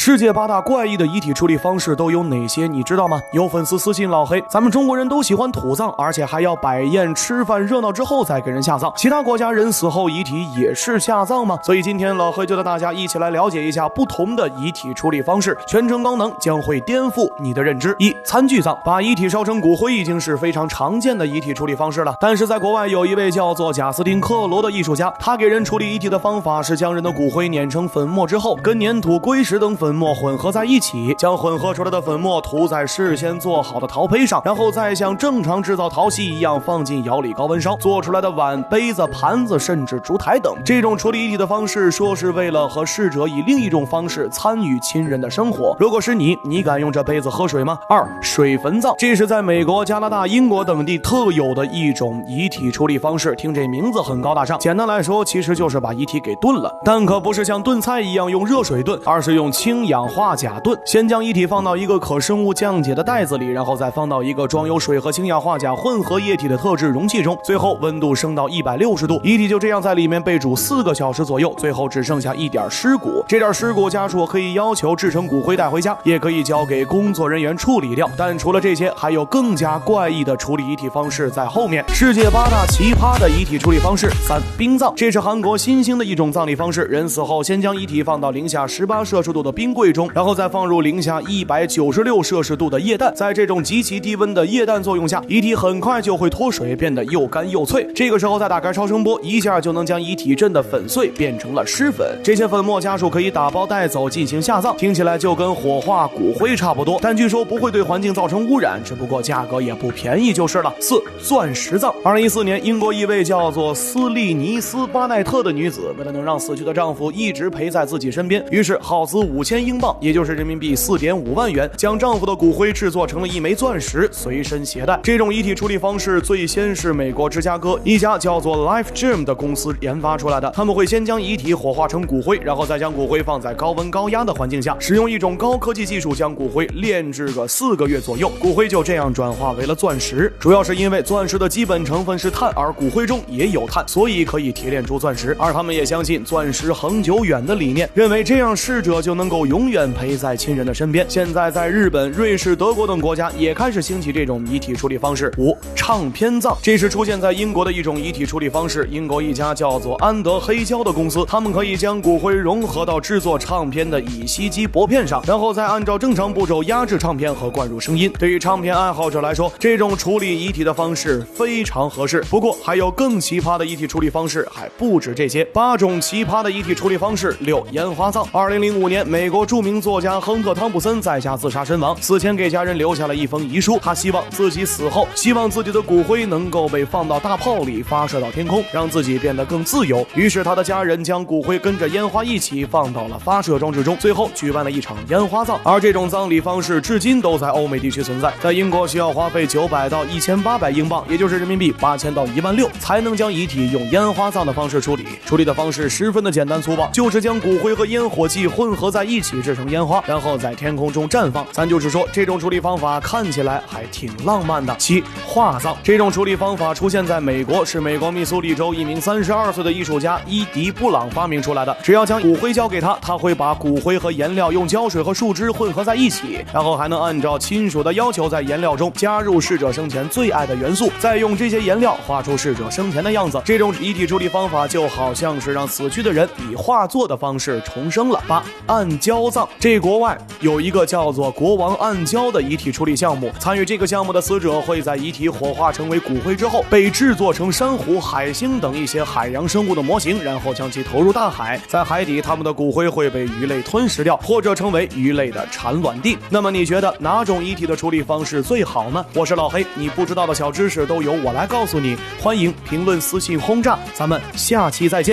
世界8大怪异的遗体处理方式都有哪些？你知道吗？有粉丝私信老黑，咱们中国人都喜欢土葬，而且还要摆宴吃饭热闹之后再给人下葬。其他国家人死后遗体也是下葬吗？所以今天老黑就带大家一起来了解一下不同的遗体处理方式，全程高能，将会颠覆你的认知。一、餐具葬，把遗体烧成骨灰已经是非常常见的遗体处理方式了，但是在国外有一位叫做贾斯汀·克罗的艺术家，他给人处理遗体的方法是将人的骨灰碾成粉末之后，跟粘土、龟石等粉末混合在一起，将混合出来的粉末涂在事先做好的陶坯上，然后再像正常制造陶器一样放进窑里高温烧，做出来的碗、杯子、盘子甚至烛台等。这种处理遗体的方式说是为了和逝者以另一种方式参与亲人的生活。如果是你敢用这杯子喝水吗？二、水焚葬，这是在美国、加拿大、英国等地特有的一种遗体处理方式，听这名字很高大上，简单来说其实就是把遗体给炖了，但可不是像炖菜一样用热水炖，而是用氢氧化钾炖。先将遗体放到一个可生物降解的袋子里，然后再放到一个装有水和氢氧化钾混合液体的特制容器中，最后温度升到160度，遗体就这样在里面被煮4个小时左右，最后只剩下一点尸骨。这点尸骨家属可以要求制成骨灰带回家，也可以交给工作人员处理掉。但除了这些，还有更加怪异的处理遗体方式在后面。世界8大奇葩的遗体处理方式。三、冰葬，这是韩国新兴的一种葬礼方式，人死后先将遗体放到零下18摄氏度的冰柜中，然后再放入零下196摄氏度的液氮，在这种极其低温的液氮作用下，遗体很快就会脱水，变得又干又脆。这个时候再打开超声波，一下就能将遗体震得粉碎，变成了湿粉。这些粉末家属可以打包带走进行下葬，听起来就跟火化骨灰差不多，但据说不会对环境造成污染，只不过价格也不便宜就是了。四、钻石葬。2014年，英国一位叫做斯利尼斯·巴奈特的女子，为了能让死去的丈夫一直陪在自己身边，于是耗资5000英镑，也就是人民币4.5万元，将丈夫的骨灰制作成了一枚钻石，随身携带。这种遗体处理方式最先是美国芝加哥一家叫做 Life Gem 的公司研发出来的。他们会先将遗体火化成骨灰，然后再将骨灰放在高温高压的环境下，使用一种高科技技术将骨灰炼制个4个月左右，骨灰就这样转化为了钻石。主要是因为钻石的基本成分是碳，而骨灰中也有碳，所以可以提炼出钻石。而他们也相信钻石恒久远的理念，认为这样逝者就能够永远陪在亲人的身边。现在在日本、瑞士、德国等国家也开始兴起这种遗体处理方式。五、唱片葬，这是出现在英国的一种遗体处理方式。英国一家叫做安德黑胶的公司，他们可以将骨灰融合到制作唱片的乙烯基薄片上，然后再按照正常步骤压制唱片和灌入声音。对于唱片爱好者来说，这种处理遗体的方式非常合适。不过还有更奇葩的遗体处理方式，还不止这些。8种奇葩的遗体处理方式。6、烟花葬。2005年，美国著名作家亨特·汤普森在家自杀身亡，死前给家人留下了一封遗书，他希望自己死后，希望自己的骨灰能够被放到大炮里发射到天空，让自己变得更自由。于是他的家人将骨灰跟着烟花一起放到了发射装置中，最后举办了一场烟花葬。而这种葬礼方式至今都在欧美地区存在，在英国需要花费900到1800英镑，也就是人民币8000到16000，才能将遗体用烟花葬的方式处理。处理的方式十分的简单粗暴，就是将骨灰和烟火气混合在一起制成烟花，然后在天空中绽放。咱就是说，这种处理方法看起来还挺浪漫的。7、化葬，这种处理方法出现在美国，是美国密苏里州一名32岁的艺术家伊迪·布朗发明出来的。只要将骨灰交给他，他会把骨灰和颜料用胶水和树枝混合在一起，然后还能按照亲属的要求在颜料中加入逝者生前最爱的元素，再用这些颜料画出逝者生前的样子。这种遗体处理方法就好像是让死去的人以画作的方式重生了。8、暗胶葬，这国外有一个叫做国王暗胶的遗体处理项目，参与这个项目的死者会在遗体火化成为骨灰之后，被制作成珊瑚、海星等一些海洋生物的模型，然后将其投入大海，在海底他们的骨灰会被鱼类吞食掉，或者成为鱼类的产卵地。那么你觉得哪种遗体的处理方式最好呢？我是老黑，你不知道的小知识都由我来告诉你，欢迎评论、私信轰炸，咱们下期再见。